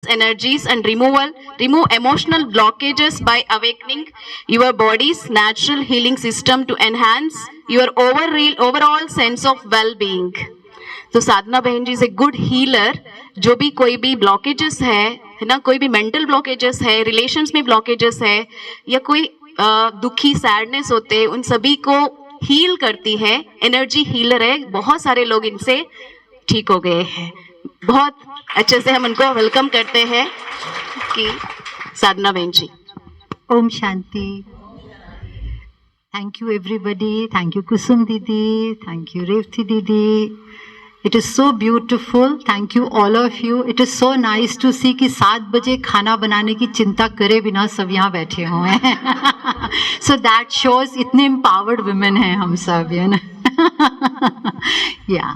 energies and remove emotional blockages by awakening your body's natural healing system to enhance your overall sense of well-being. तो साधना बहन जी is a good healer. जो भी कोई भी blockages है ना, कोई भी मेंटल ब्लॉकेजेस है, रिलेशंस में ब्लॉकेजेस है, या कोई दुखी सैडनेस होते हैं, उन सभी को हील करती है. एनर्जी हीलर है. बहुत सारे लोग इनसे ठीक हो गए हैं. बहुत अच्छे से हम उनको वेलकम करते हैं कि साधना बहन जी. ओम शांति. Thank you everybody. Thank you Kusum दीदी. थैंक यू रेवती दीदी. It is so beautiful. Thank you all of you. It is so nice to see कि 7 बजे खाना बनाने की चिंता करे बिना सब यहाँ बैठे हुए हैं. So that shows इतने empowered women हैं हम सब, है ना. Yeah.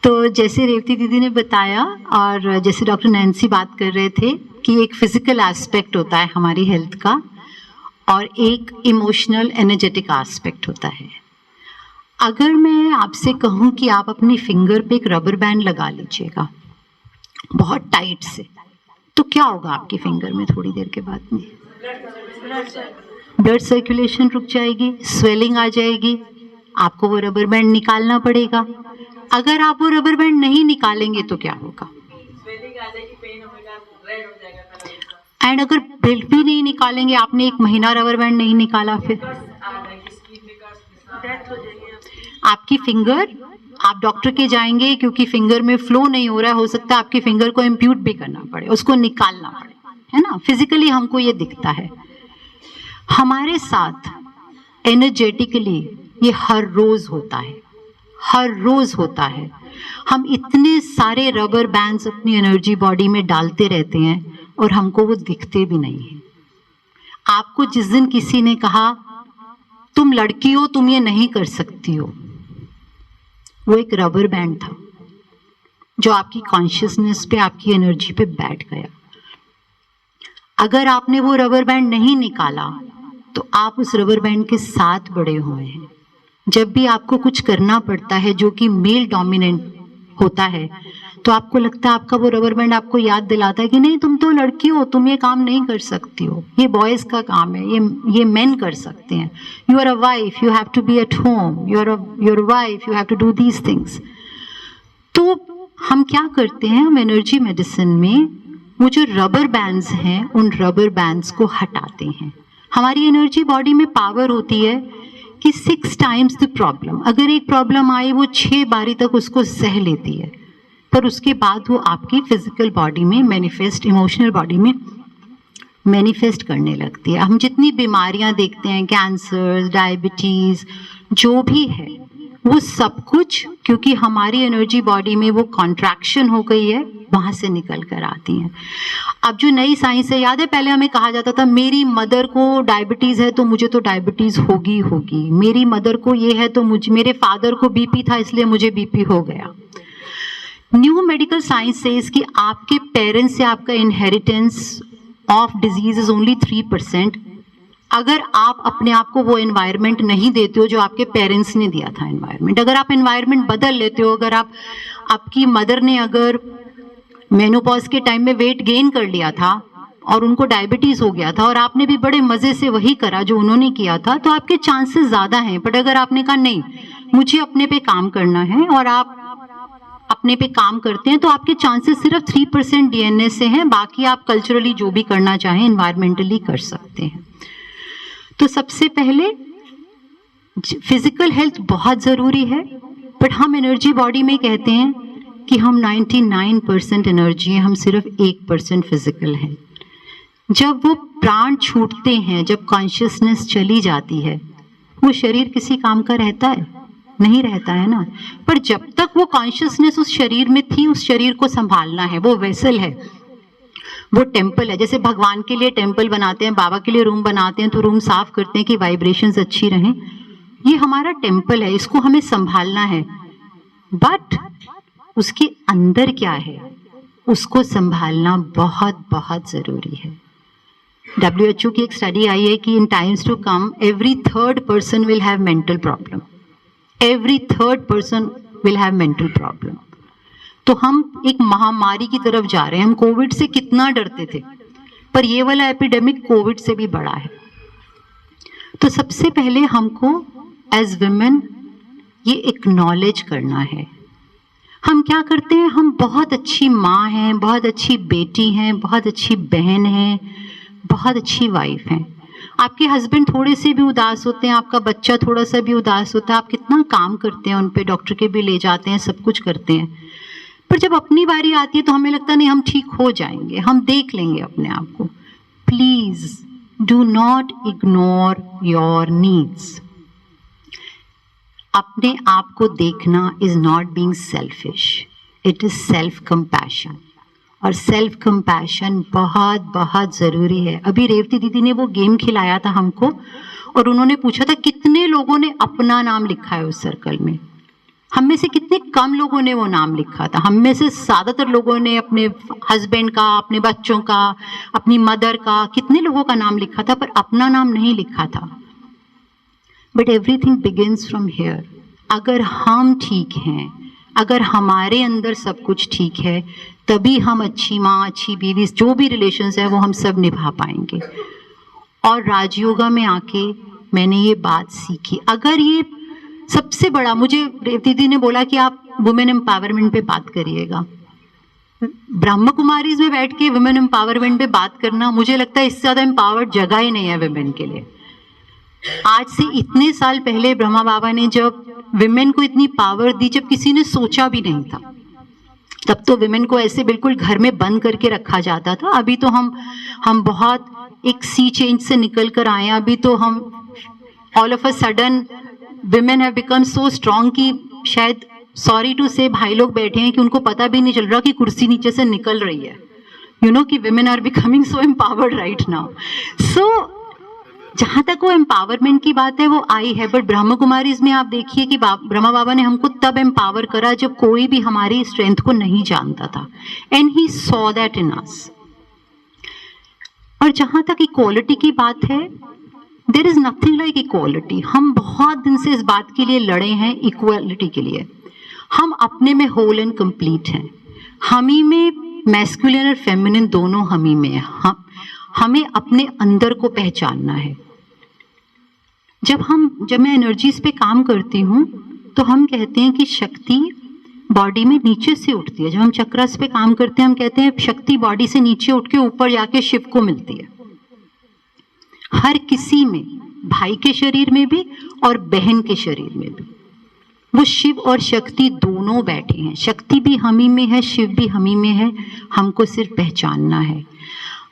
तो जैसे रेवती दीदी ने बताया और जैसे डॉक्टर नैन्सी बात कर रहे थे कि एक फिजिकल एस्पेक्ट होता है हमारी हेल्थ का और एक इमोशनल एनर्जेटिक एस्पेक्ट होता है. अगर मैं आपसे कहूं कि आप अपनी फिंगर पे एक रबर बैंड लगा लीजिएगा बहुत टाइट से, तो क्या होगा आपकी फिंगर में थोड़ी देर के बाद में? ब्लड सर्कुलेशन रुक जाएगी, स्वेलिंग आ जाएगी, आपको वो रबर बैंड निकालना पड़ेगा. अगर आप वो रबर बैंड नहीं निकालेंगे तो क्या होगा? एंड अगर बिल्कुल भी नहीं निकालेंगे, आपने 1 महीना रबर बैंड नहीं निकाला, फिर आपकी फिंगर, आप डॉक्टर के जाएंगे क्योंकि फिंगर में फ्लो नहीं हो रहा है, हो सकता है आपकी फिंगर को इम्प्यूट भी करना पड़े, उसको निकालना पड़े, है ना. फिजिकली हमको ये दिखता है. हमारे साथ एनर्जेटिकली ये हर रोज होता है, हर रोज होता है. हम इतने सारे रबर बैंड्स अपनी एनर्जी बॉडी में डालते रहते हैं और हमको वो दिखते भी नहीं है. आपको जिस दिन किसी ने कहा तुम लड़की हो, तुम ये नहीं कर सकती हो, वो एक रबर बैंड था जो आपकी कॉन्शियसनेस पे, आपकी एनर्जी पे बैठ गया. अगर आपने वो रबर बैंड नहीं निकाला तो आप उस रबर बैंड के साथ बड़े हुए हैं. जब भी आपको कुछ करना पड़ता है जो कि मेल डोमिनेंट होता है, तो आपको लगता है आपका वो रबर बैंड आपको याद दिलाता है कि नहीं, तुम तो लड़की हो, तुम ये काम नहीं कर सकती हो, ये बॉयज का काम है, ये मेन कर सकते हैं. You are a wife, you have to be at home, you are wife, you have to do these things. तो हम क्या करते हैं, हम एनर्जी मेडिसिन में वो जो रबर बैंड्स हैं, उन रबर बैंड्स को हटाते हैं. हमारी एनर्जी बॉडी में पावर होती है कि 6 टाइम्स द प्रॉब्लम. अगर एक प्रॉब्लम आई, वो 6 बारी तक उसको सह लेती है, पर उसके बाद वो आपकी फिजिकल बॉडी में मैनिफेस्ट, इमोशनल बॉडी में मैनिफेस्ट करने लगती है. हम जितनी बीमारियां देखते हैं, कैंसर, डायबिटीज, जो भी है, वो सब कुछ क्योंकि हमारी एनर्जी बॉडी में वो कॉन्ट्रैक्शन हो गई है, वहां से निकल कर आती हैं. अब जो नई साइंस है, याद है पहले हमें कहा जाता था मेरी मदर को डायबिटीज है तो मुझे तो डायबिटीज होगी होगी, मेरी मदर को ये है तो मुझे, मेरे फादर को बीपी था इसलिए मुझे बीपी हो गया. न्यू मेडिकल साइंस सेज कि आपके पेरेंट्स से आपका inheritance of disease is only 3%. अगर आप अपने आप को वो एनवायरनमेंट नहीं देते हो जो आपके पेरेंट्स ने दिया था एनवायरनमेंट, अगर आप एनवायरनमेंट बदल लेते हो, अगर आपकी मदर ने अगर मेनोपॉज के टाइम में वेट गेन कर लिया था और उनको डायबिटीज हो गया था और आपने भी बड़े मजे से वही करा जो उन्होंने किया था, तो आपके चांसेस ज्यादा हैं. बट अगर आपने कहा नहीं, मुझे अपने पे काम करना है, और आप अपने पे काम करते हैं, तो आपके चांसेस सिर्फ 3% डीएनए से हैं, बाकी आप कल्चरली जो भी करना चाहें, एनवायरमेंटली कर सकते हैं. तो सबसे पहले फिजिकल हेल्थ बहुत जरूरी है, बट हम एनर्जी बॉडी में कहते हैं कि हम 99% एनर्जी है, हम सिर्फ 1% फिजिकल है. जब वो प्राण छूटते हैं, जब कॉन्शियसनेस चली जाती है, वो शरीर किसी काम का रहता है? नहीं रहता है ना. पर जब तक वो कॉन्शियसनेस उस शरीर में थी, उस शरीर को संभालना है. वो वेसल है, वो टेम्पल है. जैसे भगवान के लिए टेम्पल बनाते हैं, बाबा के लिए रूम बनाते हैं, तो रूम साफ करते हैं कि वाइब्रेशंस अच्छी रहें. ये हमारा टेम्पल है, इसको हमें संभालना है. बट उसके अंदर क्या है, उसको संभालना बहुत बहुत जरूरी है. WHO की एक स्टडी आई है कि in times to come every 3rd person will have mental problem. Every 3rd person will have mental problem. तो हम एक महामारी की तरफ जा रहे हैं। हम कोविड से कितना डरते थे, पर ये वाला एपिडेमिक कोविड से भी बड़ा है। तो सबसे पहले हमको एज विमेन ये एक्नॉलेज करना है। हम क्या करते हैं, हम बहुत अच्छी माँ हैं, बहुत अच्छी बेटी हैं, बहुत अच्छी बहन हैं, बहुत अच्छी वाइफ हैं। आपके हस्बैंड थोड़े से भी उदास होते हैं, आपका बच्चा थोड़ा सा भी उदास होता है, आप कितना काम करते हैं उन पे, डॉक्टर के भी ले जाते हैं, सब कुछ करते हैं। पर जब अपनी बारी आती है तो हमें लगता नहीं हम ठीक हो जाएंगे, हम देख लेंगे अपने आप को। Please do not ignore your needs. अपने आप को देखना is not being selfish, it is self compassion. और सेल्फ कंपैशन बहुत बहुत ज़रूरी है। अभी रेवती दीदी ने वो गेम खिलाया था हमको और उन्होंने पूछा था कितने लोगों ने अपना नाम लिखा है उस सर्कल में। हम में से कितने कम लोगों ने वो नाम लिखा था। हम में से ज़्यादातर लोगों ने अपने हस्बैंड का, अपने बच्चों का, अपनी मदर का, कितने लोगों का नाम लिखा था, पर अपना नाम नहीं लिखा था। But everything begins from here. अगर हम ठीक हैं, अगर हमारे अंदर सब कुछ ठीक है, तभी हम अच्छी माँ, अच्छी बीवी, जो भी रिलेशंस है वो हम सब निभा पाएंगे। और राजयोगा में आके मैंने ये बात सीखी। अगर ये सबसे बड़ा, मुझे रेवती दीदी ने बोला कि आप वुमेन एम्पावरमेंट पे बात करिएगा। ब्रह्म कुमारीज में बैठ के वुमेन एम्पावरमेंट पे बात करना, मुझे लगता है इससे ज़्यादा एम्पावर्ड जगह ही नहीं है वुमेन के लिए। आज से इतने साल पहले ब्रह्मा बाबा ने जब विमेन को इतनी पावर दी, जब किसी ने सोचा भी नहीं था, तब तो विमेन को ऐसे बिल्कुल घर में बंद करके रखा जाता था। अभी तो हम बहुत एक सी चेंज से निकल कर आए हैं। अभी तो हम all of a sudden women have become so strong कि शायद, सॉरी टू से, भाई लोग बैठे हैं कि उनको पता भी नहीं चल रहा कि कुर्सी नीचे से निकल रही है। यू नो कि women are becoming so empowered right now. So जहाँ तक वो एम्पावरमेंट की बात है वो आई है, बट ब्रह्म कुमारीज में आप देखिए कि ब्रह्मा बाबा ने हमको तब एम्पावर करा जब कोई भी हमारी स्ट्रेंथ को नहीं जानता था, and he saw that in us. और जहाँ तक इक्वालिटी की बात है, there is nothing like equality. हम बहुत दिन से इस बात के लिए लड़े हैं, इक्वालिटी के लिए। हम अपने में होल एंड कंप्लीट हैं। हम ही में मैस्कुलिन और फेमिनिन दोनों हम ही में है। हमें अपने अंदर को पहचानना है। जब मैं एनर्जीज पे काम करती हूँ तो हम कहते हैं कि शक्ति बॉडी में नीचे से उठती है। जब हम चक्रस पे काम करते हैं हम कहते हैं शक्ति बॉडी से नीचे उठ के ऊपर जाके शिव को मिलती है। हर किसी में, भाई के शरीर में भी और बहन के शरीर में भी, वो शिव और शक्ति दोनों बैठे हैं। शक्ति भी हम ही में है, शिव भी हम ही में है। हमको सिर्फ पहचानना है।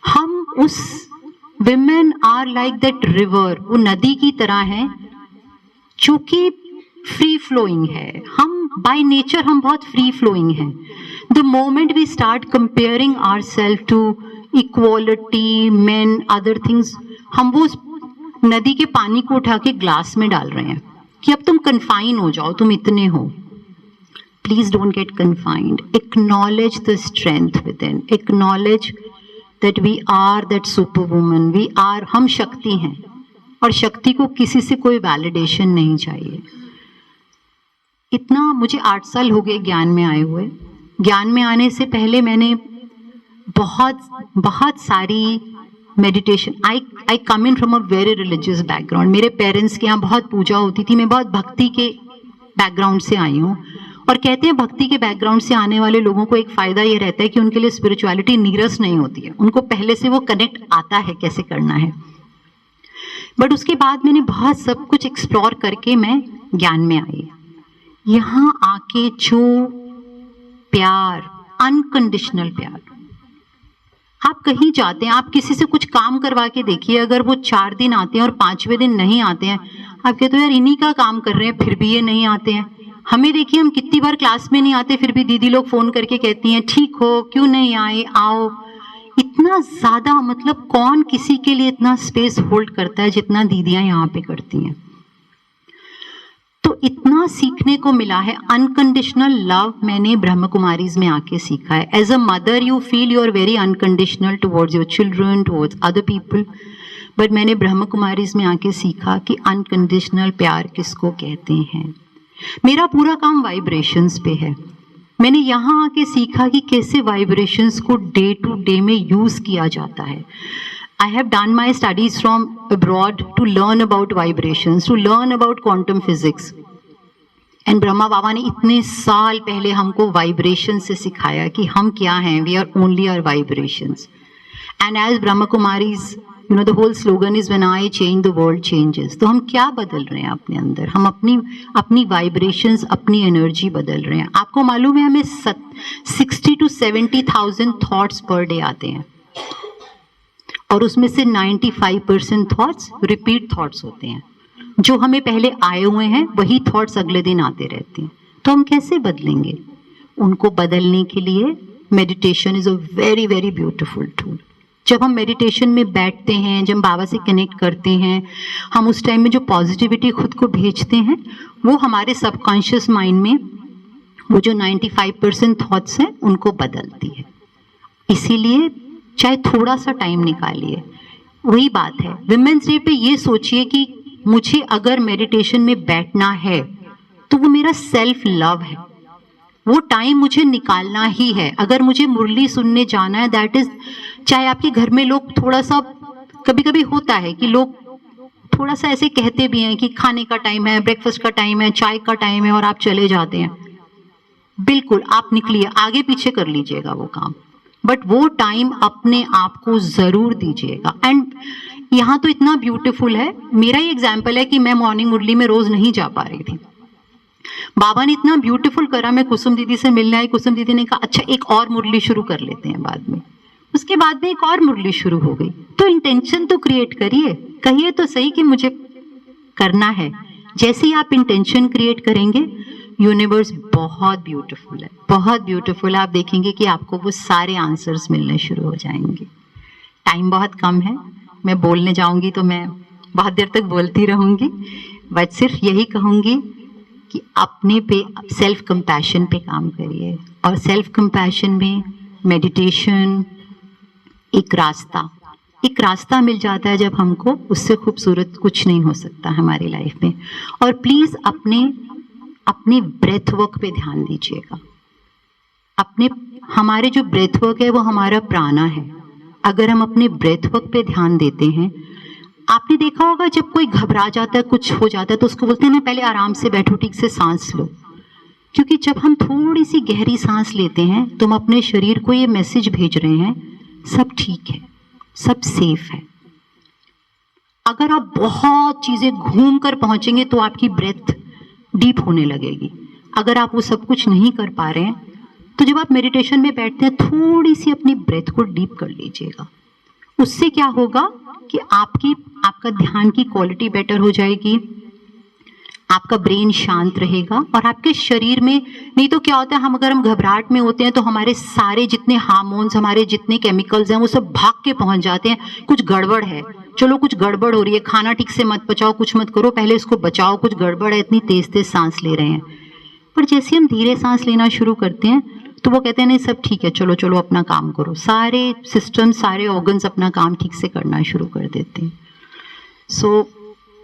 हम उस women are like that river, वो नदी की तरह है जो कि फ्री फ्लोइंग है। हम बाय नेचर हम बहुत फ्री फ्लोइंग हैं। The moment we start comparing our self to equality, men, other things, हम वो नदी के पानी को उठा के ग्लास में डाल रहे हैं कि अब तुम कन्फाइन हो जाओ, तुम इतने हो। Please don't get confined. Acknowledge the strength with in, acknowledge that we are that superwoman, we are, हम शक्ति हैं और शक्ति को किसी से कोई वैलिडेशन नहीं चाहिए। इतना मुझे 8 साल हो गए ज्ञान में आए हुए। ज्ञान में आने से पहले मैंने बहुत सारी meditation, I come in from a very religious background. मेरे पेरेंट्स के यहाँ बहुत पूजा होती थी। मैं बहुत भक्ति के बैकग्राउंड से आई हूँ। और कहते हैं भक्ति के बैकग्राउंड से आने वाले लोगों को एक फायदा ये रहता है कि उनके लिए स्पिरिचुअलिटी नीरस नहीं होती है, उनको पहले से वो कनेक्ट आता है कैसे करना है। बट उसके बाद मैंने बहुत सब कुछ एक्सप्लोर करके मैं ज्ञान में आई। यहाँ आके जो प्यार, अनकंडीशनल प्यार, आप कहीं जाते हैं, आप किसी से कुछ काम करवा के देखिए, अगर वो 4 दिन आते हैं और 5वें दिन नहीं आते हैं, आप कहते हो यार इन्हीं का काम कर रहे हैं फिर भी ये नहीं आते हैं। हमें देखिए, हम कितनी बार क्लास में नहीं आते फिर भी दीदी लोग फोन करके कहती हैं ठीक हो, क्यों नहीं आए, आओ। इतना ज्यादा, मतलब कौन किसी के लिए इतना स्पेस होल्ड करता है जितना दीदियां यहाँ पे करती हैं। तो इतना सीखने को मिला है। अनकंडीशनल लव मैंने ब्रह्म कुमारीज में आके सीखा है। As a mother you feel you are very unconditional towards your children, towards other people, but मैंने ब्रह्म कुमारीज में आके सीखा कि अनकंडीशनल प्यार किसको कहते हैं। मेरा पूरा काम वाइब्रेशंस पे है। मैंने यहाँ आके सीखा कि कैसे वाइब्रेशंस को डे टू डे में यूज़ किया जाता है. I have done my studies from abroad to learn about vibrations, to learn about quantum physics. And Brahma Baba ने इतने साल पहले हमको वाइब्रेशन से सिखाया कि हम क्या हैं, we are only are vibrations. And as Brahma Kumaris, you know, the whole slogan is when I change the world changes. तो हम क्या बदल रहे हैं अपने अंदर? हम अपनी वाइब्रेशंस, अपनी एनर्जी बदल रहे हैं. आपको मालूम है हमें 60 to 70,000 थॉट्स पर डे आते हैं और उसमें से 95% थॉट्स रिपीट थॉट्स होते हैं. जो हमें पहले आए हुए हैं वही थॉट्स अगले दिन आते रहते हैं. तो हम कैसे बदलेंगे? उनको बदलने के लिए meditation is a very very beautiful tool. जब हम मेडिटेशन में बैठते हैं, जब बाबा से कनेक्ट करते हैं, हम उस टाइम में जो पॉजिटिविटी खुद को भेजते हैं वो हमारे सबकॉन्शियस माइंड में वो जो 95% थॉट्स हैं उनको बदलती है. इसीलिए चाहे थोड़ा सा टाइम निकालिए. वही बात है, विमेंस डे पे ये सोचिए कि मुझे अगर मेडिटेशन में बैठना है तो वो मेरा सेल्फ लव है, वो टाइम मुझे निकालना ही है. अगर मुझे मुरली सुनने जाना है, दैट इज, चाहे आपके घर में लोग थोड़ा सा, कभी कभी होता है कि लोग थोड़ा सा ऐसे कहते भी हैं कि खाने का टाइम है, ब्रेकफास्ट का टाइम है, चाय का टाइम है, और आप चले जाते हैं. बिल्कुल आप निकलिए, आगे पीछे कर लीजिएगा वो काम, बट वो टाइम अपने आप को जरूर दीजिएगा. एंड यहाँ तो इतना ब्यूटीफुल है. मेरा ही एग्जाम्पल है कि मैं मॉर्निंग मुरली में रोज नहीं जा पा रही थी. बाबा ने इतना ब्यूटीफुल करा, मैं कुसुम दीदी से मिलने आई. कुसुम दीदी ने कहा अच्छा एक और मुरली शुरू कर लेते हैं बाद में. उसके बाद में एक और मुरली शुरू हो गई. तो इंटेंशन तो क्रिएट करिए, कहिए तो सही कि मुझे करना है. जैसे ही आप इंटेंशन क्रिएट करेंगे, यूनिवर्स बहुत ब्यूटीफुल है, बहुत ब्यूटीफुल है. आप देखेंगे कि आपको वो सारे आंसर्स मिलने शुरू हो जाएंगे. टाइम बहुत कम है, मैं बोलने जाऊंगी तो मैं बहुत देर तक बोलती रहूंगी, बट सिर्फ यही कहूंगी कि अपने पे सेल्फ कंपैशन पे काम करिए. और सेल्फ कंपैशन में मेडिटेशन एक रास्ता मिल जाता है जब हमको, उससे खूबसूरत कुछ नहीं हो सकता हमारी लाइफ में. और प्लीज अपने ब्रेथ वर्क पे ध्यान दीजिएगा. हमारे जो ब्रेथ वर्क है वो हमारा प्राणा है. अगर हम अपने ब्रेथ वर्क पे ध्यान देते हैं, आपने देखा होगा जब कोई घबरा जाता है, कुछ हो जाता है, तो उसको बोलते हैं ना पहले आराम से बैठो, ठीक से सांस लो. क्योंकि जब हम थोड़ी सी गहरी सांस लेते हैं तो हम अपने शरीर को ये मैसेज भेज रहे हैं सब ठीक है, सब सेफ है. अगर आप बहुत चीजें घूम कर पहुंचेंगे तो आपकी ब्रेथ डीप होने लगेगी. अगर आप वो सब कुछ नहीं कर पा रहे हैं तो जब आप मेडिटेशन में बैठते हैं थोड़ी सी अपनी ब्रेथ को डीप कर लीजिएगा. उससे क्या होगा कि आपका ध्यान की क्वालिटी बेटर हो जाएगी, आपका ब्रेन शांत रहेगा और आपके शरीर में, नहीं तो क्या होता है, अगर हम घबराहट में होते हैं तो हमारे सारे जितने हार्मोन्स, हमारे जितने केमिकल्स हैं वो सब भाग के पहुंच जाते हैं. कुछ गड़बड़ है, चलो कुछ गड़बड़ हो रही है, खाना ठीक से मत पचाओ, कुछ मत करो, पहले इसको बचाओ, कुछ गड़बड़ है, इतनी तेज तेज सांस ले रहे हैं. पर जैसे हम धीरे सांस लेना शुरू करते हैं तो वो कहते हैं नहीं सब ठीक है, चलो चलो अपना काम करो. सारे सिस्टम, सारे ऑर्गन्स अपना काम ठीक से करना शुरू कर देते हैं. सो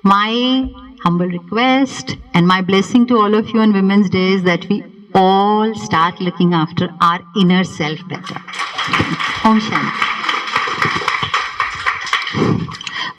माई humble request and my blessing to all of you on Women's Day is that we all start looking after our inner self better. Om Shanti.